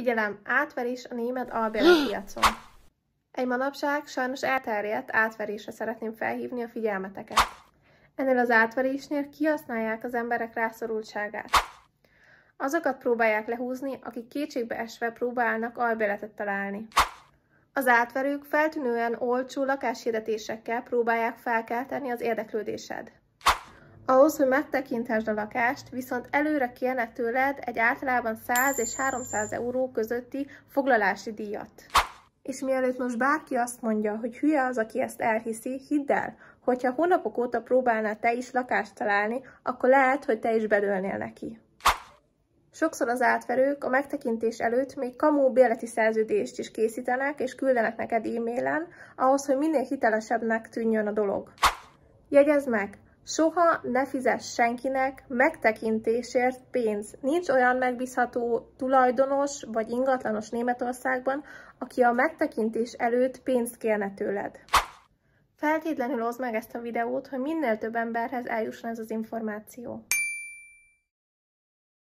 Figyelem, átverés a német albérletpiacon. Egy manapság sajnos elterjedt átverésre szeretném felhívni a figyelmeteket. Ennél az átverésnél kihasználják az emberek rászorultságát. Azokat próbálják lehúzni, akik kétségbe esve próbálnak albérletet találni. Az átverők feltűnően olcsó lakáshirdetésekkel próbálják felkelteni az érdeklődésed. Ahhoz, hogy megtekintesd a lakást, viszont előre kérnek tőled egy általában 100 és 300 euró közötti foglalási díjat. És mielőtt most bárki azt mondja, hogy hülye az, aki ezt elhiszi, hidd el, hogyha hónapok óta próbálnál te is lakást találni, akkor lehet, hogy te is bedőlnél neki. Sokszor az átverők a megtekintés előtt még kamu bérleti szerződést is készítenek és küldenek neked e-mailen, ahhoz, hogy minél hitelesebbnek tűnjön a dolog. Jegyezd meg! Soha ne fizess senkinek megtekintésért pénzt. Nincs olyan megbízható tulajdonos vagy ingatlanos Németországban, aki a megtekintés előtt pénzt kérne tőled. Feltétlenül oszd meg ezt a videót, hogy minél több emberhez eljusson ez az információ.